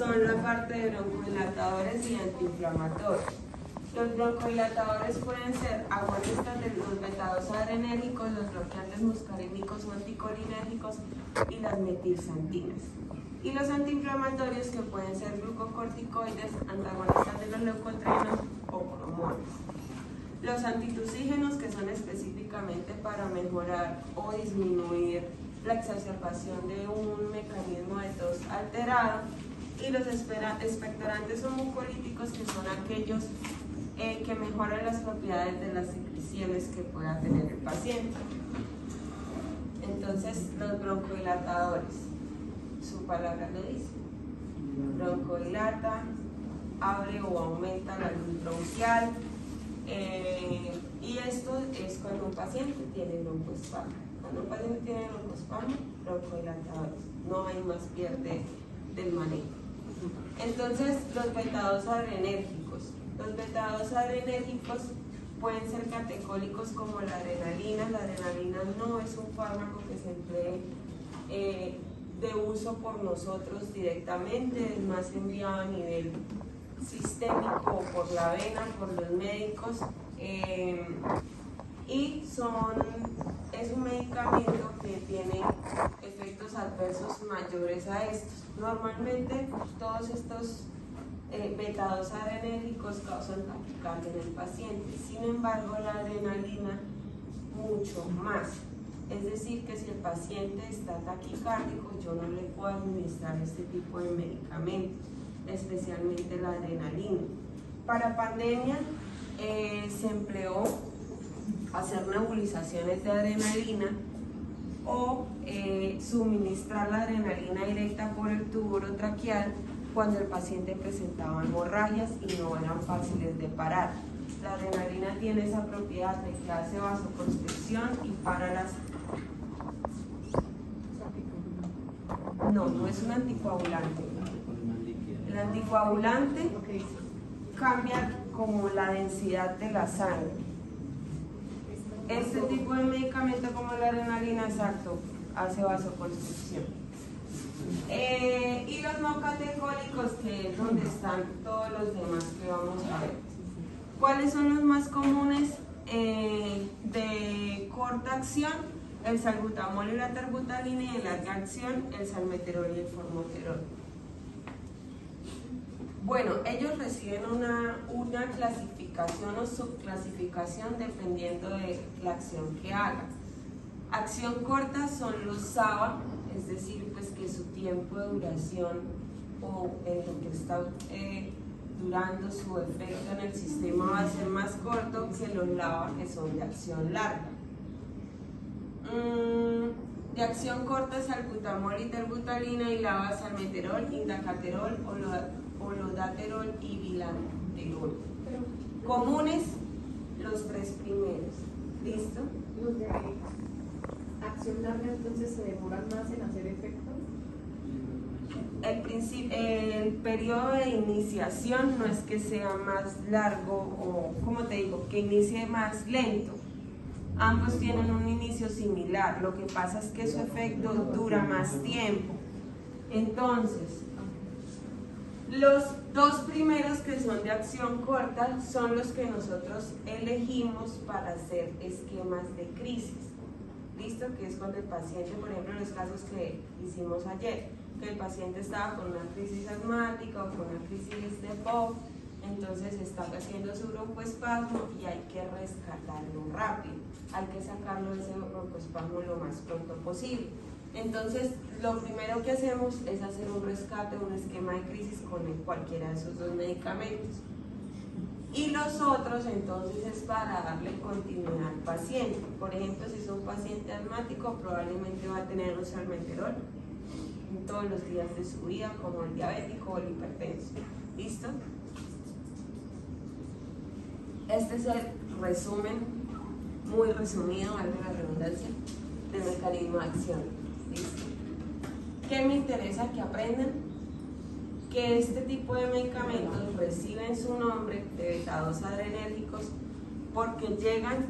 son la parte de broncodilatadores y antiinflamatorios. Los broncodilatadores pueden ser agonistas de los beta-2-adrenérgicos, los bloqueantes muscarínicos o anticolinérgicos y las metilxantinas. Y los antiinflamatorios, que pueden ser glucocorticoides, antagonistas de los leucotrienos o cromones. Los antitusígenos, que son específicamente para mejorar o disminuir la exacerbación de un mecanismo de tos alterado. Y los expectorantes o mucolíticos, que son aquellos que mejoran las propiedades de las secreciones que pueda tener el paciente. Entonces, los broncodilatadores, su palabra lo dice, broncodilata, abre o aumenta la luz bronquial, y esto es cuando un paciente tiene broncoespasmo. Cuando un paciente tiene broncoespasmo, broncodilatadores, no hay más pierde del manejo. Entonces, los beta-2 adrenérgicos. Los beta-2 adrenérgicos pueden ser catecólicos como la adrenalina. La adrenalina no es un fármaco que se emplee de uso por nosotros directamente, es más enviado a nivel sistémico o por la vena, por los médicos, y es un medicamento que tiene efectos adversos mayores a estos. Normalmente todos estos beta-2 adrenérgicos causan taquicardia en el paciente, sin embargo la adrenalina mucho más. Es decir, que si el paciente está taquicárdico, yo no le puedo administrar este tipo de medicamentos, especialmente la adrenalina. Para pandemia se empleó hacer nebulizaciones de adrenalina o suministrar la adrenalina directa por el tubo orotraqueal cuando el paciente presentaba hemorragias y no eran fáciles de parar. La adrenalina tiene esa propiedad de que hace vasoconstricción y para las... No es un anticoagulante. El anticoagulante cambia como la densidad de la sangre. Este tipo de medicamento como la adrenalina, exacto, hace vasoconstricción. Y los no catecólicos, que es donde están todos los demás que vamos a ver. ¿Cuáles son los más comunes de corta acción? El salbutamol y la terbutalina, y de larga acción el salmeterol y el formoterol. Bueno, ellos reciben una clasificación o subclasificación dependiendo de la acción que hagan. Acción corta son los SABA, es decir, pues que su tiempo de duración o en lo que está durando su efecto en el sistema va a ser más corto que los LABA, que son de acción larga. De acción corta, salbutamol y terbutalina, y LABA, salmeterol, indacaterol, olodaterol y bilanterol. Comunes, los tres primeros. ¿Listo? Los de acción larga entonces se demoran más en hacer efecto. El periodo de iniciación no es que sea más largo o, como te digo, que inicie más lento. Ambos tienen un inicio similar, lo que pasa es que su efecto dura más tiempo. Entonces, los dos primeros, que son de acción corta, son los que nosotros elegimos para hacer esquemas de crisis. ¿Listo? Que es cuando el paciente, por ejemplo, en los casos que hicimos ayer, que el paciente estaba con una crisis asmática o con una crisis de POC, entonces está haciendo su broncoespasmo y hay que rescatarlo rápido, hay que sacarlo de ese broncoespasmo lo más pronto posible. Entonces, lo primero que hacemos es hacer un rescate, un esquema de crisis con cualquiera de esos dos medicamentos. Y los otros, entonces, es para darle continuidad al paciente. Por ejemplo, si es un paciente asmático, probablemente va a tener un salmeterol en todos los días de su vida, como el diabético o el hipertenso. ¿Listo? Este es el resumen, muy resumido, valga la redundancia, del mecanismo de acción. ¿Listo? ¿Qué me interesa que aprendan? Que este tipo de medicamentos reciben su nombre de beta-2 adrenérgicos porque llegan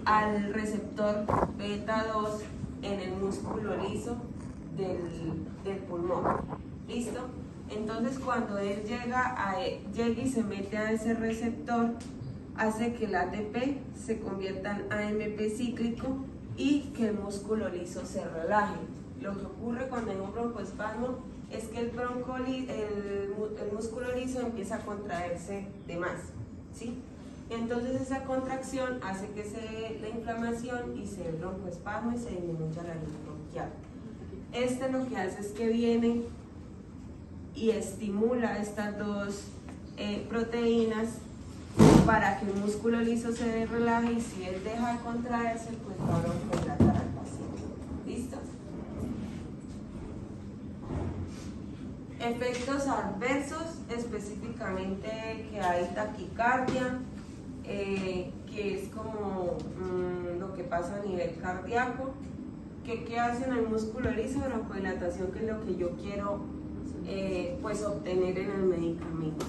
al receptor beta-2 en el músculo liso del pulmón. ¿Listo? Entonces cuando él llega y se mete a ese receptor, hace que el ATP se convierta en AMP cíclico y que el músculo liso se relaje. Lo que ocurre cuando hay un broncoespasmo es que el músculo liso empieza a contraerse de más, ¿sí? Entonces esa contracción hace que se dé la inflamación y se dé el broncoespasmo y se disminuya la luz bronquial. Este lo que hace es que viene y estimula estas dos proteínas para que el músculo liso se relaje, y si él deja de contraerse, pues va a broncohidratar al paciente. ¿Listo? Efectos adversos, específicamente que hay taquicardia, que es como lo que pasa a nivel cardíaco. ¿Qué hace en el músculo liso? Broncohilatación, que es lo que yo quiero pues obtener en el medicamento.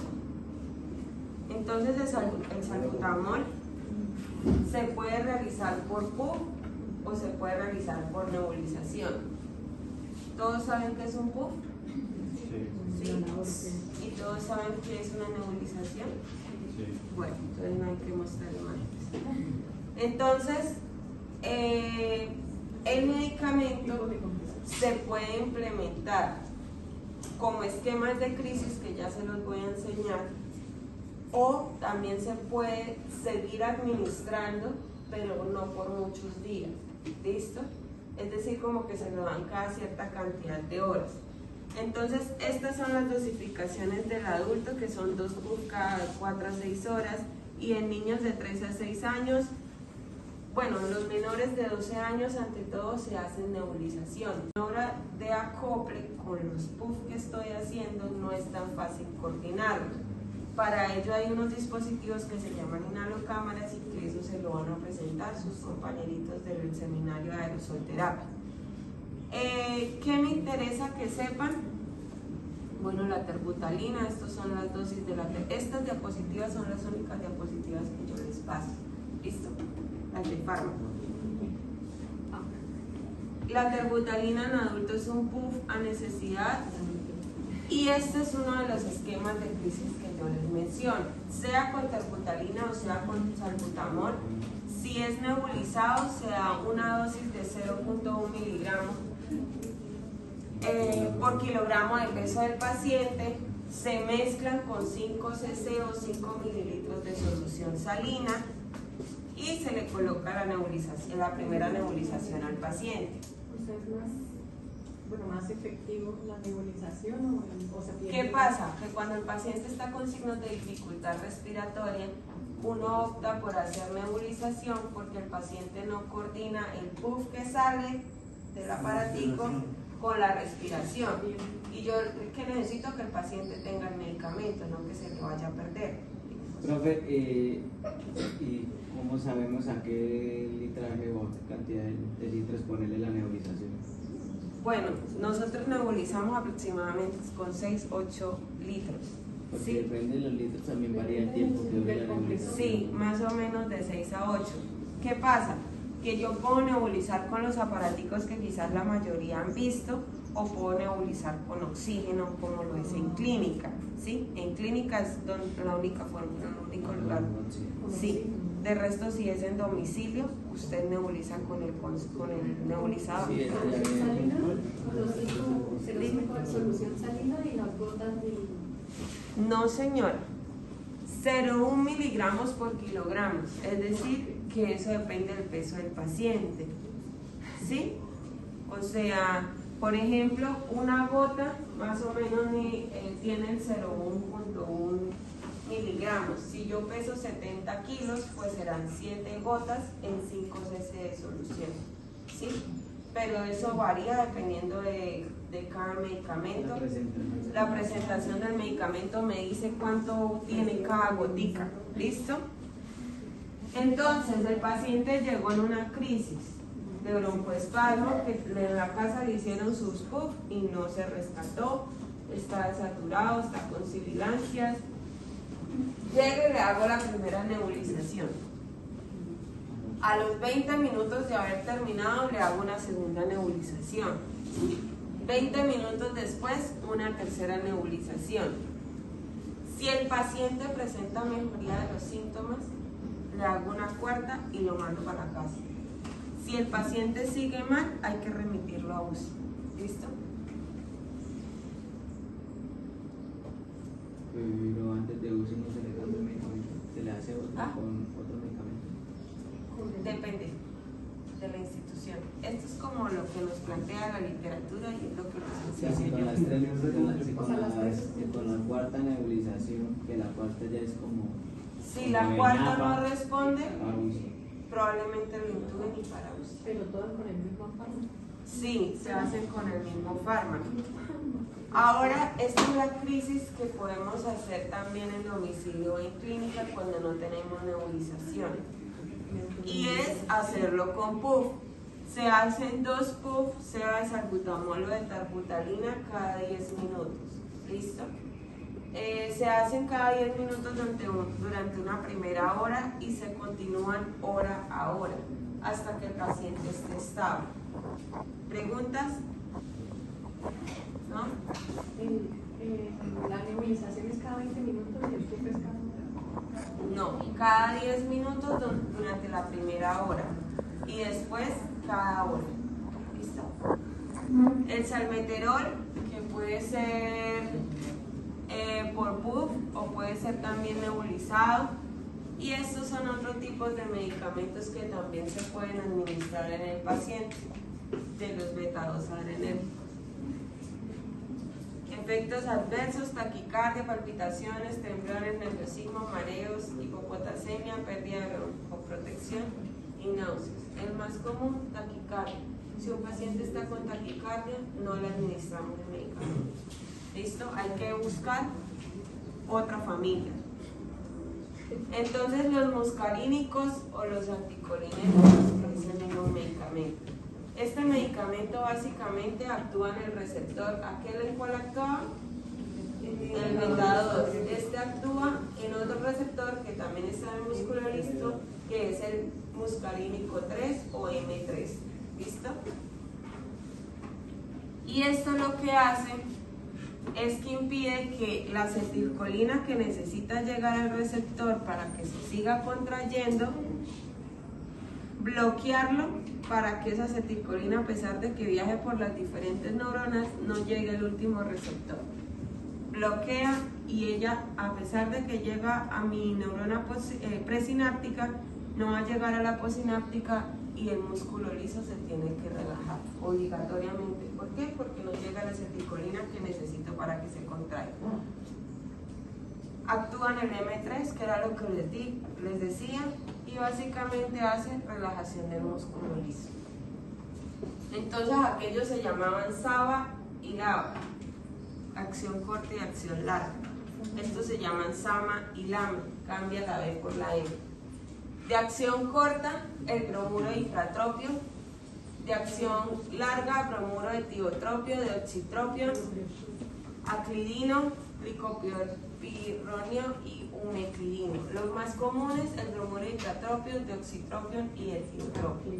Entonces el salbutamol se puede realizar por PUF o se puede realizar por nebulización. ¿Todos saben qué es un PUF? Sí. ¿Y todos saben qué es una nebulización? Sí. Bueno, entonces no hay que mostrar imágenes. Entonces, el medicamento se puede implementar como esquemas de crisis, que ya se los voy a enseñar, o también se puede seguir administrando, pero no por muchos días. ¿Listo? Es decir, como que se lo dan cada cierta cantidad de horas. Entonces, estas son las dosificaciones del adulto, que son 2 PUF cada 4 a 6 horas, y en niños de 3 a 6 años, bueno, los menores de 12 años, ante todo, se hacen nebulización. La hora de acople con los PUF que estoy haciendo no es tan fácil coordinarlo. Para ello hay unos dispositivos que se llaman inhalocámaras, y que eso se lo van a presentar sus compañeritos del seminario de aerosolterapia. ¿Qué me interesa que sepan? Bueno, la terbutalina, estas son las dosis de estas diapositivas son las únicas diapositivas que yo les paso. ¿Listo? Las de fármaco. La terbutalina en adultos es un PUF a necesidad, y este es uno de los esquemas de crisis que yo les menciono, sea con terbutalina o sea con salbutamol. Si es nebulizado, se da una dosis de 0.1 miligramos por kilogramo de peso del paciente. Se mezclan con 5 cc o 5 mililitros de solución salina y se le coloca la nebulización, la primera nebulización al paciente. O sea, es más efectivo la nebulización o se pierde. ¿Qué pasa? Que cuando el paciente está con signos de dificultad respiratoria, uno opta por hacer nebulización porque el paciente no coordina el PUF que sale del aparatico con la respiración. Y yo que necesito que el paciente tenga el medicamento, no que se le vaya a perder. Profe, ¿y cómo sabemos a qué litraje o cantidad de litros ponerle la nebulización? Bueno, nosotros nebulizamos aproximadamente con 6-8 litros. Porque ¿sí? depende de los litros, también varía el tiempo que dure la nebulización. Sí, más o menos de 6 a 8. ¿Qué pasa? Que yo puedo nebulizar con los aparaticos que quizás la mayoría han visto, o puedo nebulizar con oxígeno, como lo es en clínica. ¿Sí? En clínica es la única forma, el único lugar. Sí. De resto, si es en domicilio, usted nebuliza con el nebulizador. Sí, con los 5 litros de solución salina y las gotas de... No, señora. 0,1 miligramos por kilogramos, es decir, que eso depende del peso del paciente. ¿Sí? O sea, por ejemplo, una gota más o menos tiene el 0,1.1 miligramos. Si yo peso 70 kilos, pues serán 7 gotas en 5 cc de solución. ¿Sí? Pero eso varía dependiendo de cada medicamento. La presentación del medicamento me dice cuánto tiene cada gotica. ¿Listo? Entonces, el paciente llegó en una crisis de broncoespasmo, que en la casa le hicieron sus PUF y no se rescató, está desaturado, está con sibilancias. Llego y le hago la primera nebulización. A los 20 minutos de haber terminado, le hago una segunda nebulización. 20 minutos después, una tercera nebulización. Si el paciente presenta mejoría de los síntomas, le hago una cuarta y lo mando para la casa. Si el paciente sigue mal, hay que remitirlo a UCI. ¿Listo? Pero antes de UCI no se le cambia el medicamento, se le hace otro con otro medicamento. Depende de la institución. Esto es como lo que nos plantea la literatura y es lo que nos enseña. Sí, con la cuarta nebulización, que la cuarta ya es como... Si la cuarta no para responde, UCI. probablemente lo intuben y para UCI. Pero todos con el mismo fármaco. Sí, se hacen con el mismo fármaco. Ahora, esta es la crisis que podemos hacer también en domicilio o en clínica cuando no tenemos nebulización. Y es hacerlo con PUF. Se hacen 2 PUF, sea de salbutamol o de tarbutalina cada 10 minutos. ¿Listo? Se hacen cada 10 minutos durante una primera hora y se continúan hora a hora hasta que el paciente esté estable. ¿Preguntas? ¿No? La nebulización es cada 20 minutos y el PUF es cada hora. No, cada 10 minutos durante la primera hora y después cada hora. ¿Listo? El salmeterol, que puede ser por PUF o puede ser también nebulizado, y estos son otros tipos de medicamentos que también se pueden administrar en el paciente, de los beta-2-adrenérgicos. Efectos adversos: taquicardia, palpitaciones, temblores, nerviosismo, mareos, hipopotasemia, pérdida de broncoprotección y náuseas. El más común, taquicardia. Si un paciente está con taquicardia, no le administramos el medicamento. ¿Listo? Hay que buscar otra familia. Entonces, los muscarínicos o los anticolinérgicos es el mismo medicamento. Este medicamento básicamente actúa en el receptor. ¿Aquel en cuál actúa? El beta-2. Este actúa en otro receptor que también está en el músculo listo, que es el muscarínico 3 o M3. ¿Listo? Y esto lo que hace es que impide que la acetilcolina que necesita llegar al receptor para que se siga contrayendo, bloquearlo para que esa acetilcolina, a pesar de que viaje por las diferentes neuronas, no llegue al último receptor. Bloquea y ella, a pesar de que llega a mi neurona presináptica, no va a llegar a la posináptica y el músculo liso se tiene que relajar obligatoriamente. ¿Por qué? Porque no llega la acetilcolina que necesito para que se contraiga. Actúa en el M3, que era lo que les decía, y básicamente hace relajación del músculo liso. Entonces aquellos se llamaban SABA y LABA, acción corta y acción larga. Estos se llaman SAMA y LAMA, cambia la B por la M. De acción corta, el bromuro de ifratropio. De acción larga, bromuro de tiotropio, de oxitropio, aclidino, licopirronio y umeclidino. Los más comunes, el bromuro de ifratropio, de oxitropio y etiotropio.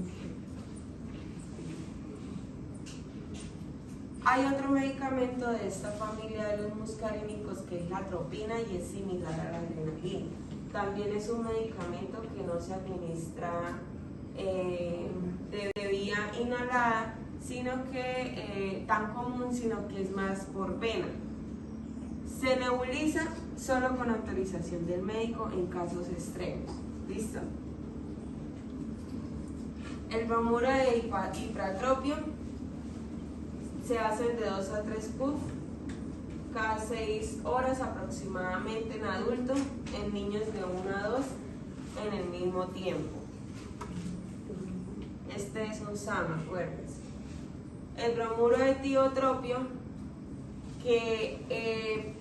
Hay otro medicamento de esta familia de los muscarínicos que es la atropina y es similar a la adrenalina. También es un medicamento que no se administra de vía inhalada, sino que tan común, sino que es más por vena. Se nebuliza solo con autorización del médico en casos extremos. ¿Listo? El bromuro de ifratropio se hacen de 2 a 3 puff cada 6 horas aproximadamente en adultos, en niños de 1 a 2 en el mismo tiempo. Este es un SAMA, acuérdense. El bromuro de tiotropio, que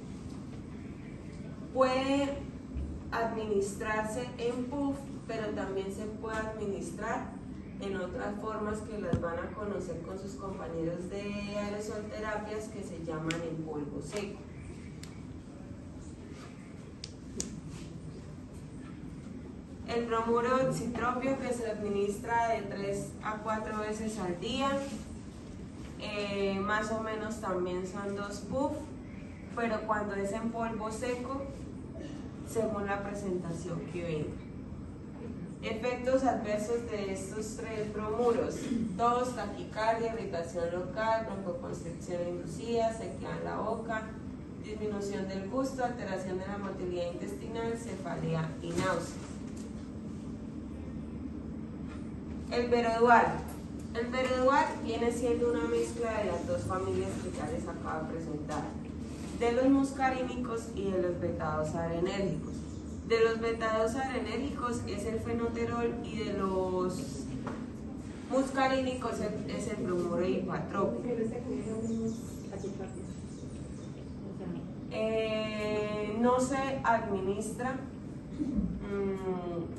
puede administrarse en puff, pero también se puede administrar en otras formas que las van a conocer con sus compañeros de aerosolterapias, que se llaman en polvo seco. El bromuro de oxitropio, que se administra de 3 a 4 veces al día. más o menos también son 2 puff, pero cuando es en polvo seco, según la presentación que venga. Efectos adversos de estos 3 bromuros: tos, taquicardia, irritación local, broncoconstricción inducida, sequedad en la boca, disminución del gusto, alteración de la motilidad intestinal, cefalea y náuseas. El verodual. El verodual viene siendo una mezcla de las 2 familias que ya les acabo de presentar, de los muscarínicos y de los beta-2-adrenérgicos. De los beta-2-adrenérgicos es el fenoterol y de los muscarínicos es el bromuro hipatrópico. No se administra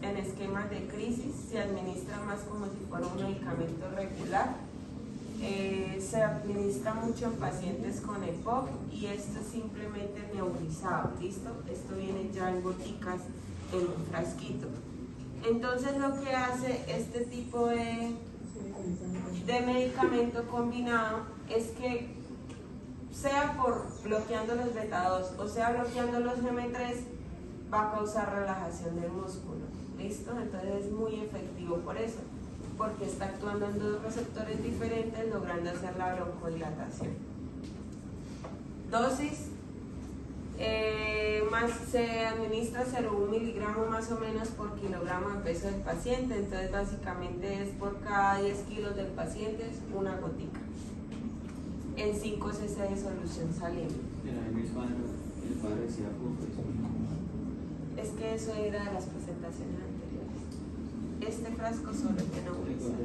en esquemas de crisis, se administra más como si fuera un medicamento regular. Se administra mucho en pacientes con EPOC y esto es simplemente nebulizado, ¿listo? Esto viene ya en goticas en un frasquito. Entonces lo que hace este tipo de medicamento combinado es que sea por bloqueando los beta-2 o sea bloqueando los M3 va a causar relajación del músculo, ¿listo? Entonces es muy efectivo por eso, porque está actuando en 2 receptores diferentes, logrando hacer la broncodilatación. Dosis, se administra 0,1 miligramo más o menos por kilogramo de peso del paciente, entonces básicamente es por cada 10 kilos del paciente es una gotica, en 5 cc de solución saliente. El padre decía, Es que eso era de las presentaciones anteriores. Este frasco solo es de nebulizar.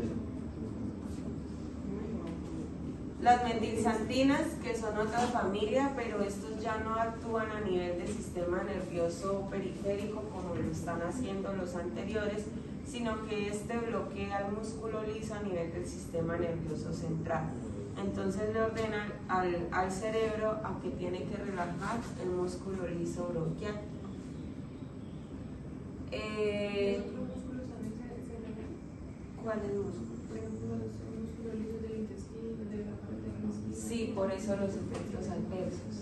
Las metilxantinas, que son otra familia, pero estos ya no actúan a nivel del sistema nervioso periférico como lo están haciendo los anteriores, sino que este bloquea el músculo liso a nivel del sistema nervioso central. Entonces le ordenan al cerebro a que tiene que relajar el músculo liso bronquial. ¿Cuál es el músculo? Sí, por eso los efectos adversos.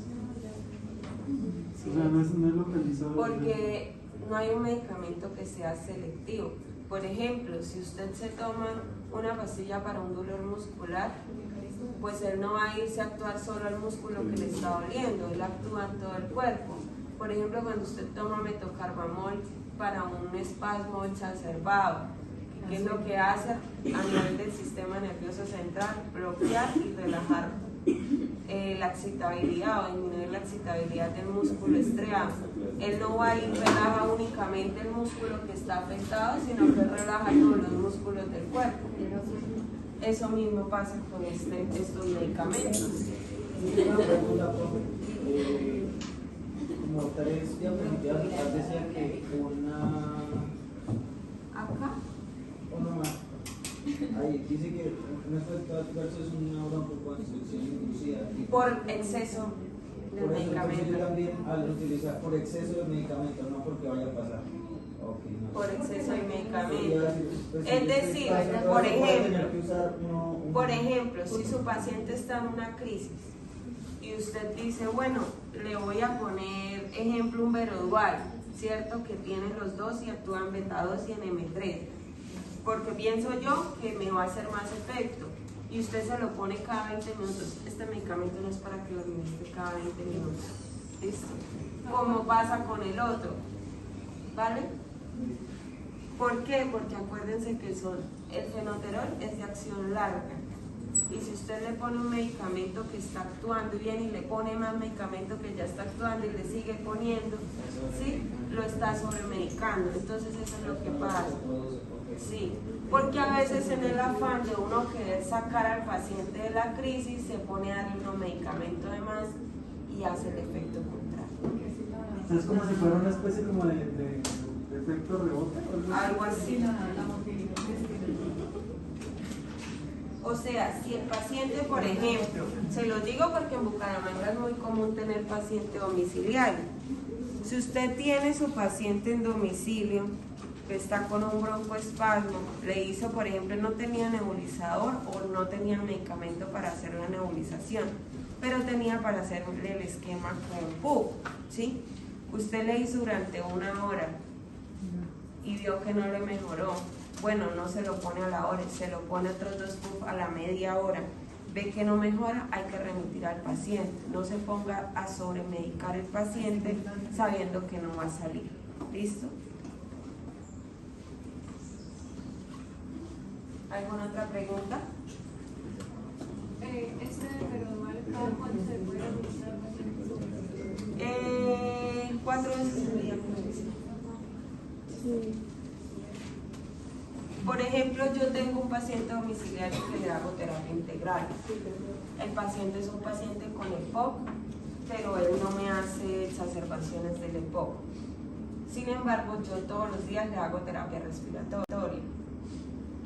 Sí. O sea, no es localizado. Porque no hay un medicamento que sea selectivo. Por ejemplo, si usted se toma una pastilla para un dolor muscular, pues él no va a irse a actuar solo al músculo que le está doliendo, él actúa en todo el cuerpo. Por ejemplo, cuando usted toma metocarbamol para un espasmo exacerbado, ¿qué es lo que hace a nivel del sistema nervioso central? Bloquear y relajar la excitabilidad o disminuir la excitabilidad del músculo estriado. Él no va y relaja únicamente el músculo que está afectado, sino que relaja todos los músculos del cuerpo. Eso mismo pasa con estos medicamentos. Una pregunta, como 3 diapositivas, decía que Acá. una más. Ahí dice que un efecto adverso es una broncoconstricción inducida. Por exceso del Por eso, medicamento. yo también al utilizar por exceso de medicamento, no porque vaya a pasar. Okay, no. Por exceso de medicamento. Pues, Es decir, por ejemplo, ejemplo, si su paciente está en una crisis y usted dice, bueno, le voy a poner ejemplo un verodual, ¿cierto? Que tiene los 2 y actúan beta-2 y en M3, porque pienso yo que me va a hacer más efecto y usted se lo pone cada 20 minutos. Este medicamento no es para que lo administre cada 20 minutos, ¿listo? Como pasa con el otro, ¿vale? ¿Por qué? Porque acuérdense que el fenoterol es de acción larga y si usted le pone un medicamento que está actuando bien y le pone más medicamento que ya está actuando y le sigue poniendo, ¿sí? Lo está sobremedicando. Entonces eso es lo que pasa. Sí, porque a veces en el afán de uno querer sacar al paciente de la crisis se pone a darle un medicamento de más y hace el efecto contrario. O sea, es como si fuera una especie como de efecto rebote. Algo así. O sea, si el paciente, por ejemplo, se lo digo porque en Bucaramanga es muy común tener paciente domiciliario. Si usted tiene su paciente en domicilio que está con un broncoespasmo, le hizo, por ejemplo, no tenía nebulizador o no tenía medicamento para hacer la nebulización, pero tenía para hacerle el esquema con PUF, ¿sí? Usted le hizo durante 1 hora y vio que no le mejoró. Bueno, no se lo pone a la hora, se lo pone otros 2 PUF a la media hora. Ve que no mejora, hay que remitir al paciente. No se ponga a sobremedicar el paciente sabiendo que no va a salir. ¿Listo? ¿Alguna otra pregunta? ¿Este Verodual cada cuánto se puede administrar? 4 veces al día. Por ejemplo, yo tengo un paciente domiciliario que le hago terapia integral. El paciente es un paciente con EPOC, pero él no me hace exacerbaciones del EPOC. Sin embargo, yo todos los días le hago terapia respiratoria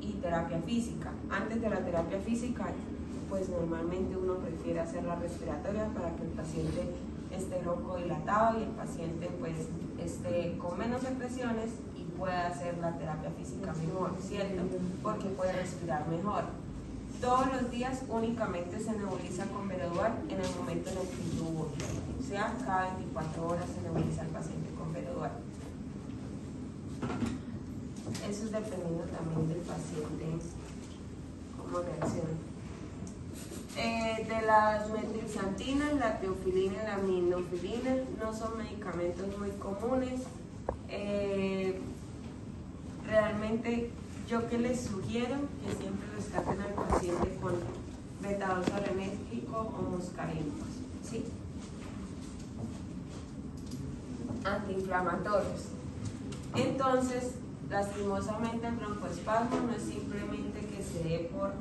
y terapia física. Antes de la terapia física, pues normalmente uno prefiere hacer la respiratoria para que el paciente esté bronco-dilatado y el paciente pues esté con menos secreciones y pueda hacer la terapia física mejor, ¿cierto? Porque puede respirar mejor. Todos los días únicamente se nebuliza con Verodual en el momento en el que yo voy. O sea, cada 24 horas se nebuliza al paciente con Verodual. Eso es dependiendo también del paciente, cómo reacciona. De las metilxantinas, la teofilina y la minofilina no son medicamentos muy comunes. Realmente yo que les sugiero que siempre rescaten al paciente con beta-2-aromético o muscarínicos, ¿sí? Antiinflamatorios. Entonces, lastimosamente el broncoespasmo no es simplemente que se dé por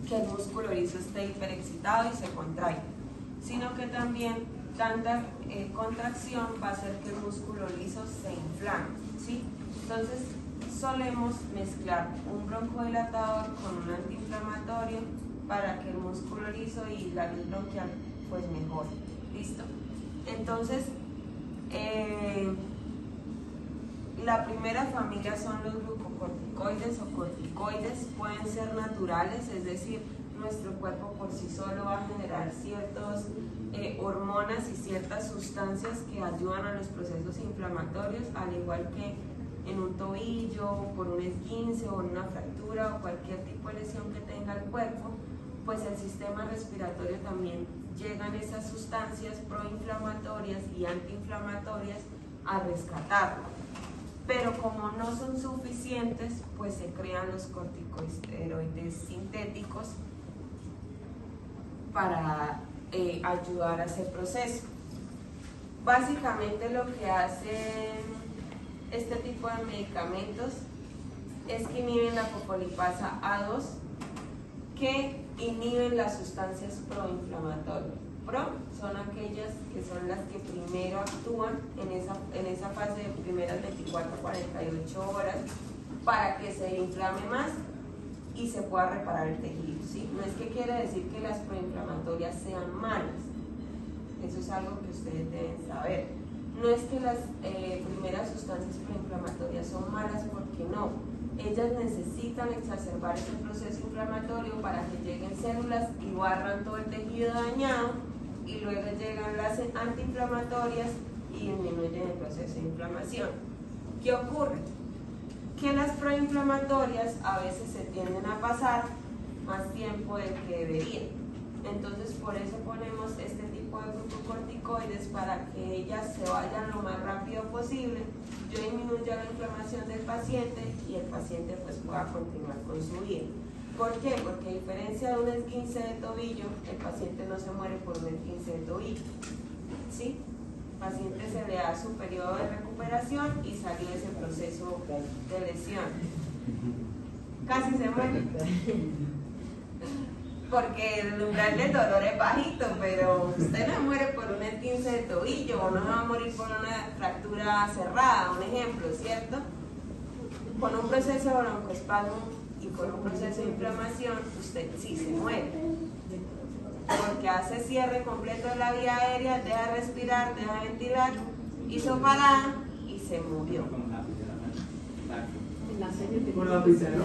que el músculo liso esté hiperexcitado y se contraiga, sino que también tanta contracción va a hacer que el músculo liso se inflame, ¿sí? Entonces solemos mezclar un broncodilatador con un antiinflamatorio para que el músculo liso y la vía bronquial pues mejore. ¿Listo? Entonces la primera familia son los glucocorticoides o corticoides, pueden ser naturales, es decir, nuestro cuerpo por sí solo va a generar ciertas hormonas y ciertas sustancias que ayudan a los procesos inflamatorios, al igual que en un tobillo, por un esguince o una fractura o cualquier tipo de lesión que tenga el cuerpo, pues el sistema respiratorio también llegan esas sustancias proinflamatorias y antiinflamatorias a rescatarlo. Pero como no son suficientes, pues se crean los corticosteroides sintéticos para ayudar a ese proceso. Básicamente lo que hacen este tipo de medicamentos es que inhiben la copolipasa A2, que inhiben las sustancias proinflamatorias. Pro son aquellas que son las que primero actúan en esa fase de primeras 24-48 horas para que se inflame más y se pueda reparar el tejido, ¿sí? No es que quiere decir que las proinflamatorias sean malas, eso es algo que ustedes deben saber. No es que las primeras sustancias proinflamatorias son malas, porque no. Ellas necesitan exacerbar ese proceso inflamatorio para que lleguen células y barran todo el tejido dañado, y luego llegan las antiinflamatorias y disminuyen el proceso de inflamación. ¿Qué ocurre? Que las proinflamatorias a veces se tienden a pasar más tiempo del que deberían. Entonces por eso ponemos este tipo de glucocorticoides, para que ellas se vayan lo más rápido posible, yo disminuya la inflamación del paciente y el paciente pues pueda continuar con su vida. ¿Por qué? Porque a diferencia de un esguince de tobillo, el paciente no se muere por un esguince de tobillo, ¿sí? Al paciente se le da su periodo de recuperación y sale de ese proceso de lesión. Casi se muere. Porque el umbral del dolor es bajito, pero usted no muere por un esguince de tobillo o no va a morir por una fractura cerrada, un ejemplo, ¿cierto? Con un proceso de broncoespasmo y con un proceso de inflamación, usted sí se muere, porque hace cierre completo de la vía aérea, deja de respirar, deja de ventilar, hizo parada y se murió. Exacto. En la serie de Con lapicero.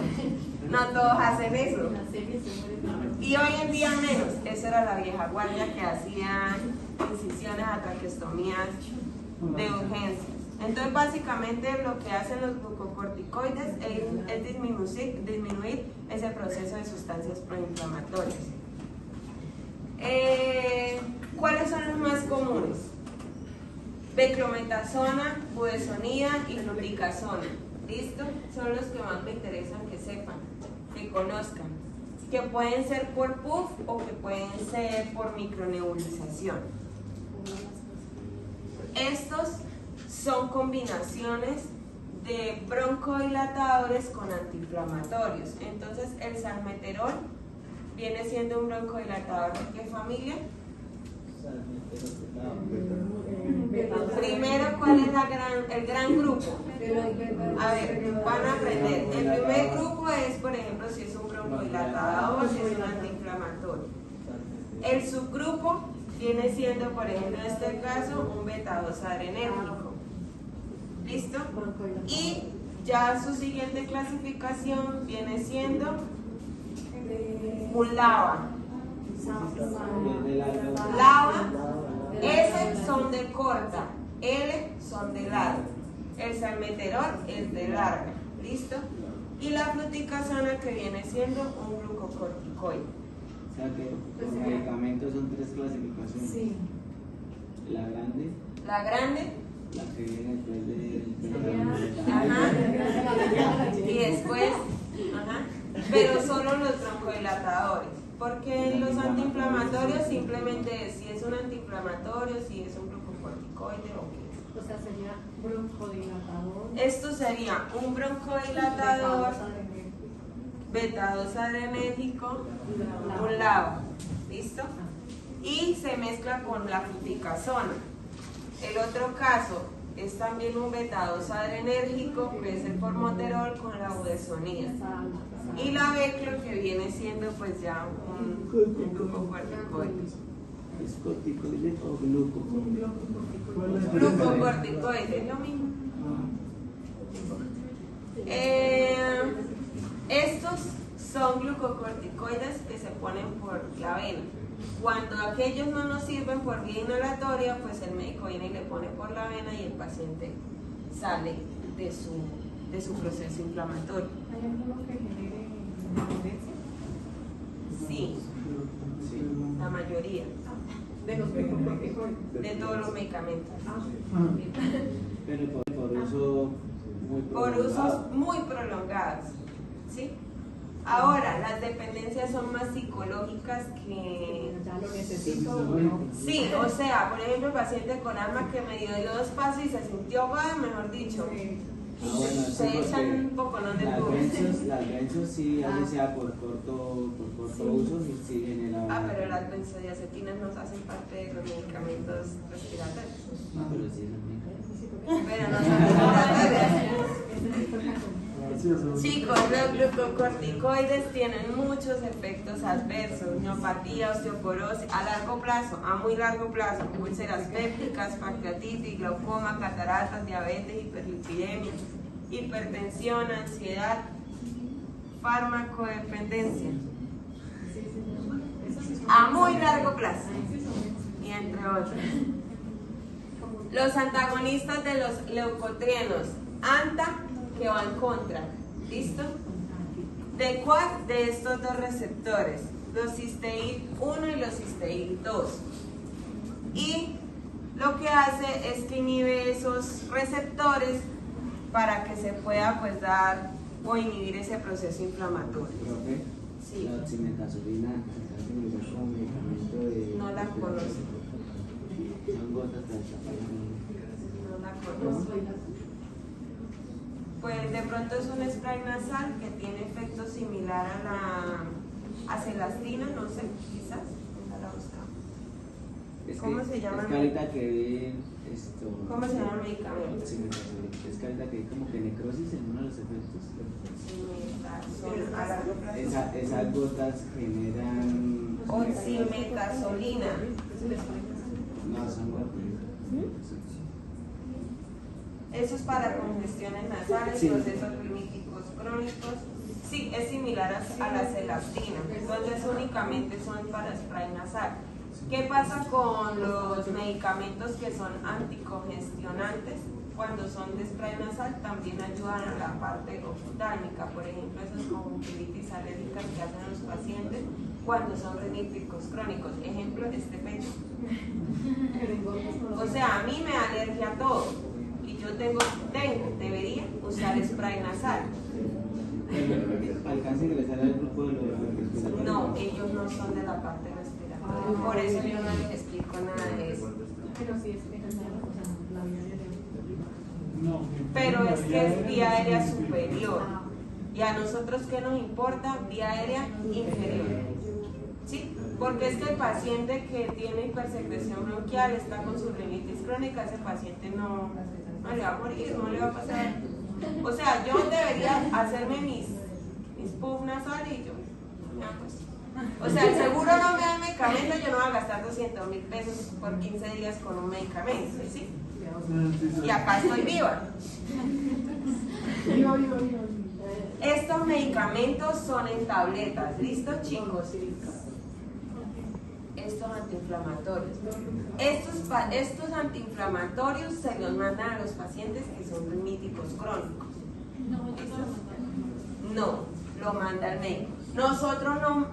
No todos hacen eso. En la serie se muere. Y hoy en día menos. Esa era la vieja guardia que hacía incisiones a traqueostomías de urgencias. Entonces básicamente lo que hacen los glucocorticoides es disminuir ese proceso de sustancias proinflamatorias. ¿Cuáles son los más comunes? Beclometasona, budesonida y fluticasona. ¿Listo? Son los que más me interesan que sepan, que conozcan. Que pueden ser por puff o que pueden ser por micronebulización. Estos son combinaciones de broncodilatadores con antiinflamatorios. Entonces, el salmeterol viene siendo un broncodilatador de qué familia? Primero, ¿cuál es el gran grupo? A ver, van a aprender. El primer grupo es, por ejemplo, si es un broncodilatador o si es un antiinflamatorio. El subgrupo viene siendo, por ejemplo, en este caso, un beta-2 adrenérgico. ¿Listo? Y ya su siguiente clasificación viene siendo un LAVA. LAVA, S son de corta, L son de larga. El salmeterol es de larga. ¿Listo? Y la fluticasona que viene siendo un glucocorticoide. O sea que los medicamentos son 3 clasificaciones. Sí. La grande, La grande, la que viene después ajá, y después, ajá, pero solo los broncodilatadores, porque los antiinflamatorios simplemente es si es un antiinflamatorio, si es un glucocorticoide o qué. O sea, sería broncodilatador. Esto sería un broncodilatador, beta-2 adrenérgico, un LAVA, ¿listo? Y se mezcla con la fluticasona. El otro caso es también un beta-2 adrenérgico, que es el formoterol con la budesonida. Y la beclo, que viene siendo pues ya un glucocorticoide. ¿Es corticoide o glucocorticoide? Glucocorticoide, es lo mismo. Estos son glucocorticoides que se ponen por la vena. Cuando aquellos no nos sirven por vía inhalatoria, pues el médico viene y le pone por la vena y el paciente sale de su proceso inflamatorio. ¿Hay alguno que genere dependencia? Sí, Sí. la mayoría De los glucocorticoides. de todos los medicamentos. Pero por uso muy Por prolongado. usos muy prolongados. ¿Sí? Ahora, las dependencias son más psicológicas que... Ya lo necesito o no. Sí, o sea, por ejemplo, el paciente con asma que me dio 2 pasos y se sintió ahogada, mejor dicho. Bueno, sí, Se echan un poco, ¿no? De las todo. benzos sí, así sea por corto uso, sí genera. Ah, pero las benzodiazepinas no hacen parte de los medicamentos respiratorios. No, pero sí es única. Pero no son respiratorios. Chicos, los glucocorticoides tienen muchos efectos adversos: miopatía, osteoporosis a largo plazo, a muy largo plazo, úlceras pépticas, pancreatitis, glaucoma, cataratas, diabetes, hiperlipidemia, hipertensión, ansiedad, farmacodependencia. A muy largo plazo, y entre otros. Los antagonistas de los leucotrienos, ANTA, que va en contra, ¿listo? ¿De cuál? De estos 2 receptores, los cisteín 1 y los cisteín 2. Y lo que hace es que inhibe esos receptores para que se pueda pues dar o inhibir ese proceso inflamatorio. Profe, Sí. la oximetazolina casi me usa como medicamento de. No la conozco. Son gotas de alzapalina. No la conozco. Pues de pronto es un spray nasal que tiene efecto similar a la acelastina, no sé, quizás. No la buscamos. ¿Cómo se llama? Es que ahorita que vi esto. ¿Cómo se llama el medicamento? Oximetazolina. Es que ahorita que vi como que necrosis en uno de los efectos. Oximetazolina. A largo plazo. Esas gotas generan. Oximetazolina. No, son gotas. eso es para congestiones nasales, Sí. procesos rhínicos crónicos. Sí, es similar a la celastina, entonces únicamente son para spray nasal. ¿Qué pasa con los medicamentos que son anticongestionantes? Cuando son de spray nasal también ayudan a la parte oftálmica, por ejemplo, esas conjuntivitis alérgicas que hacen los pacientes cuando son rhínicos crónicos. Ejemplo, este pecho. O sea, a mí me da alergia a todo y yo debería usar spray nasal. ¿Alcanza a ingresar al grupo de los respiratorios? No, ellos no son de la parte respiratoria, por eso yo no les explico nada de eso. Pero sí es o sea, la vía aérea. No, Pero es que es vía aérea superior y a nosotros ¿qué nos importa? Vía aérea inferior. ¿Sí? Porque es que el paciente que tiene hipersecreción bronquial está con su rinitis crónica, ese paciente no le va a morir, no le va a pasar. O sea, yo debería hacerme mis puff nasales y yo, ya pues. O sea, el seguro no me da medicamento, yo no voy a gastar 200.000 pesos por 15 días con un medicamento, ¿sí? Y acá estoy viva. Estos medicamentos son en tabletas, ¿listo, chicos? Estos antiinflamatorios. Estos antiinflamatorios se los mandan a los pacientes que son rhínicos crónicos. No, lo manda el médico. Nosotros no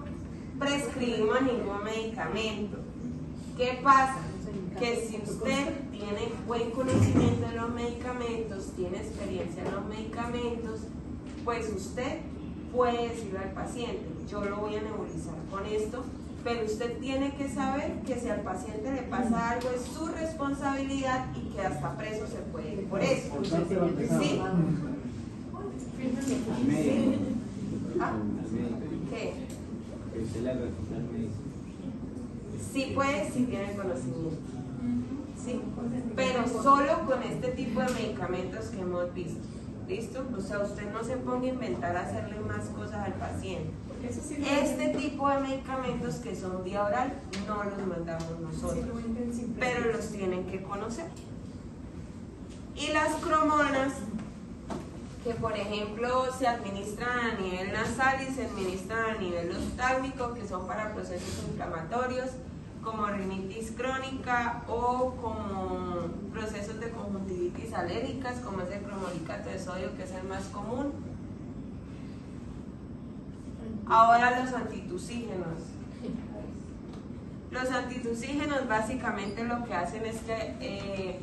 prescribimos ningún medicamento. ¿Qué pasa? Que si usted tiene buen conocimiento de los medicamentos, tiene experiencia en los medicamentos, pues usted puede decirle al paciente, yo lo voy a nebulizar con esto, pero usted tiene que saber que si al paciente le pasa algo es su responsabilidad y que hasta preso se puede ir por eso. ¿Sí? Al médico. ¿Ah? Al médico. ¿Qué? Que usted le receta al médico. Sí puede, si tiene conocimiento. ¿Sí? Pero solo con este tipo de medicamentos que hemos visto. ¿Listo? O sea, usted no se ponga a inventar hacerle más cosas al paciente. Este tipo de medicamentos que son vía oral no los mandamos nosotros, pero los tienen que conocer. Y las cromonas, que por ejemplo se administran a nivel nasal y se administran a nivel oftálmico, que son para procesos inflamatorios como rinitis crónica o como procesos de conjuntivitis alérgicas, como es el cromolicato de sodio, que es el más común. Ahora los antitusígenos. Los antitusígenos básicamente lo que hacen es que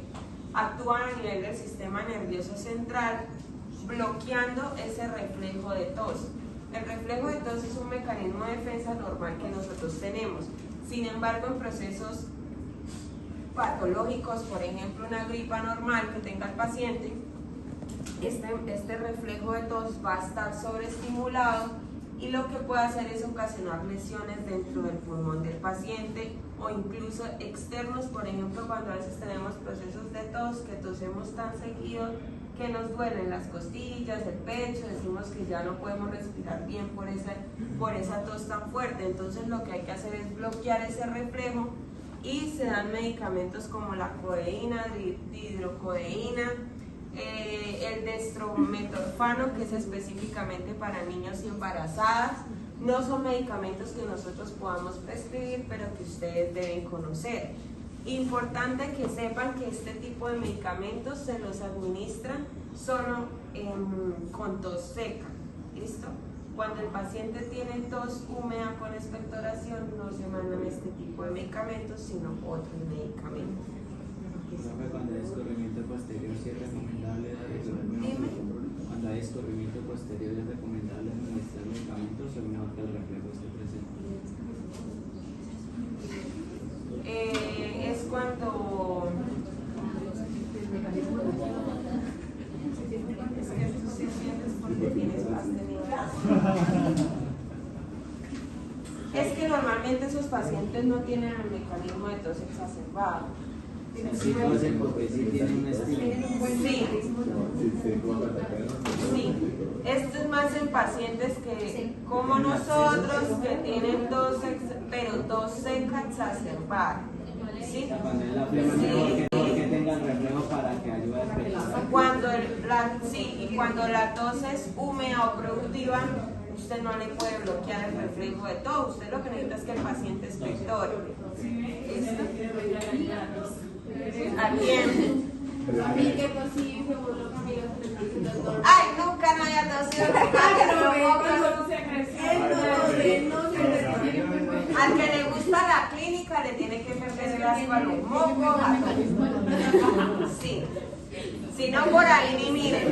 actúan a nivel del sistema nervioso central, bloqueando ese reflejo de tos. El reflejo de tos es un mecanismo de defensa normal que nosotros tenemos. Sin embargo, en procesos patológicos, por ejemplo una gripa normal que tenga el paciente, este reflejo de tos va a estar sobreestimulado y lo que puede hacer es ocasionar lesiones dentro del pulmón del paciente o incluso externos, por ejemplo cuando a veces tenemos procesos de tos, que tosemos tan seguido que nos duelen las costillas, el pecho, decimos que ya no podemos respirar bien por esa tos tan fuerte. Entonces lo que hay que hacer es bloquear ese reflejo y se dan medicamentos como la codeína, dihidrocodeína, el destrometorfano, que es específicamente para niños y embarazadas. No son medicamentos que nosotros podamos prescribir, pero que ustedes deben conocer. Importante que sepan que este tipo de medicamentos se los administran solo con tos seca. ¿Listo? Cuando el paciente tiene tos húmeda con expectoración, no se mandan este tipo de medicamentos, sino otros medicamentos. Profe, cuando hay escurrimiento posterior, ¿sí es recomendable dar eso? Dime. Cuando hay escurrimiento posterior, ¿es recomendable administrar medicamentos o mejor que el reflejo esté presente? Es cuando... Es que tú sí sientes porque tienes pastelitas. Es que normalmente esos pacientes no tienen el mecanismo de tos exacerbado. Sí, porque sí tiene un estilo. Sí. Esto es más en pacientes que, como nosotros, que tienen tos, pero tos seca exacerbada. ¿Sí? Cuando es la flema, mejor que tenga el reflejo para que ayude a despejar. Cuando sí, y cuando la tos es húmeda o productiva, usted no le puede bloquear el reflejo de todo. Usted lo que necesita es que el paciente expectore. ¿Listo? ¿A quién? A mí que tosí se voló conmigo. Ay, nunca no haya tosido. Al que le gusta la clínica le tiene que perder el asco a los mocos, a todos. Sí. Si no, por ahí ni miren.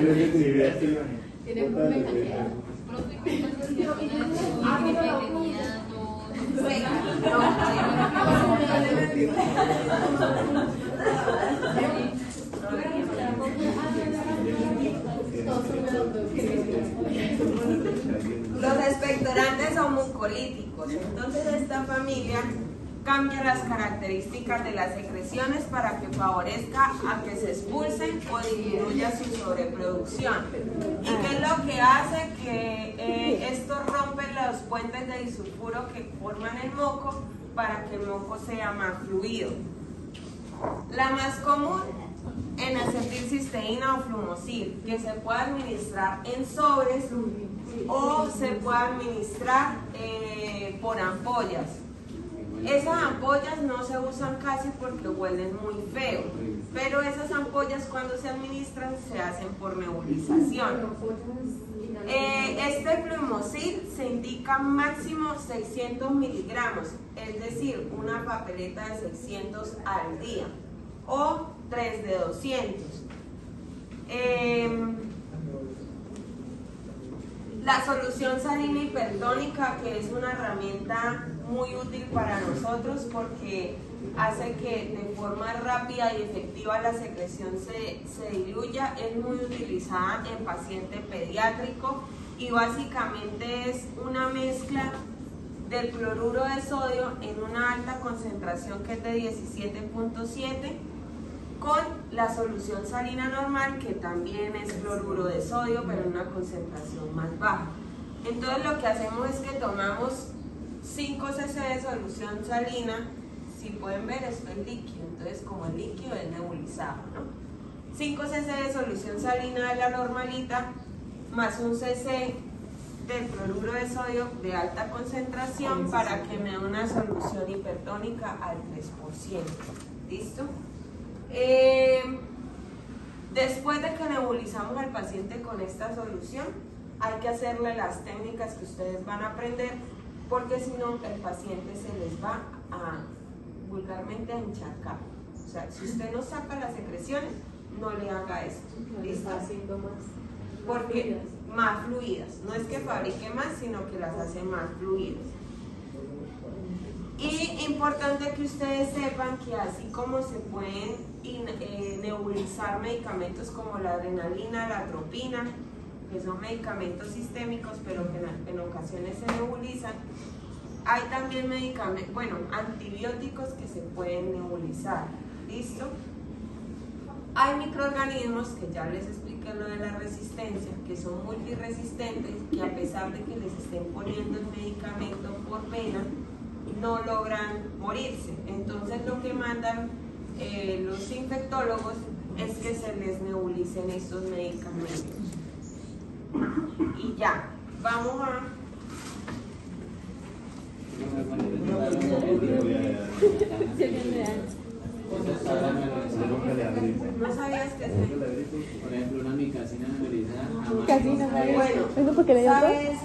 Los expectorantes son mucolíticos, entonces esta familia cambia las características de las secreciones para que favorezca a que se expulsen o disminuya su sobreproducción. ¿Y qué es lo que hace? Que esto rompe los puentes de disulfuro que forman el moco para que el moco sea más fluido. La más común en acetilcisteína o flumosil, que se puede administrar en sobres o se puede administrar por ampollas. Esas ampollas no se usan casi porque huelen muy feo, pero esas ampollas cuando se administran se hacen por nebulización. Este flumosil se indica máximo 600 miligramos, es decir, una papeleta de 600 al día o 3 de 200. La solución salina hipertónica, que es una herramienta muy útil para nosotros porque hace que de forma rápida y efectiva la secreción se diluya, es muy utilizada en paciente pediátrico y básicamente es una mezcla del cloruro de sodio en una alta concentración que es de 17.7 con la solución salina normal que también es cloruro de sodio pero en una concentración más baja. Entonces lo que hacemos es que tomamos 5 cc de solución salina, si pueden ver esto es líquido, entonces como el líquido es nebulizado, ¿no? 5 cc de solución salina de la normalita más 1 cc del cloruro de sodio de alta concentración para que me dé una solución hipertónica al 3%. ¿Listo? Después de que nebulizamos al paciente con esta solución, hay que hacerle las técnicas que ustedes van a aprender, porque si no el paciente se les va a vulgarmente a encharcar. O sea, si usted no saca las secreciones, no le haga esto. ¿Listo? Porque más fluidas. No es que fabrique más, sino que las hace más fluidas. Y importante que ustedes sepan que así como se pueden nebulizar medicamentos como la adrenalina, la atropina, que son medicamentos sistémicos pero que en ocasiones se nebulizan, hay también medicamentos, bueno, antibióticos que se pueden nebulizar. ¿Listo? Hay microorganismos que ya les expliqué lo de la resistencia, que son multiresistentes, que a pesar de que les estén poniendo el medicamento por vena, no logran morirse. Entonces lo que mandan los infectólogos es que se les nebulicen estos medicamentos. Y ya, vamos a... ¿No sabías que Por ejemplo, una micacina nebulizada. Casi no sabía. Bueno, ¿Eso porque le dio tos? ¿sabes?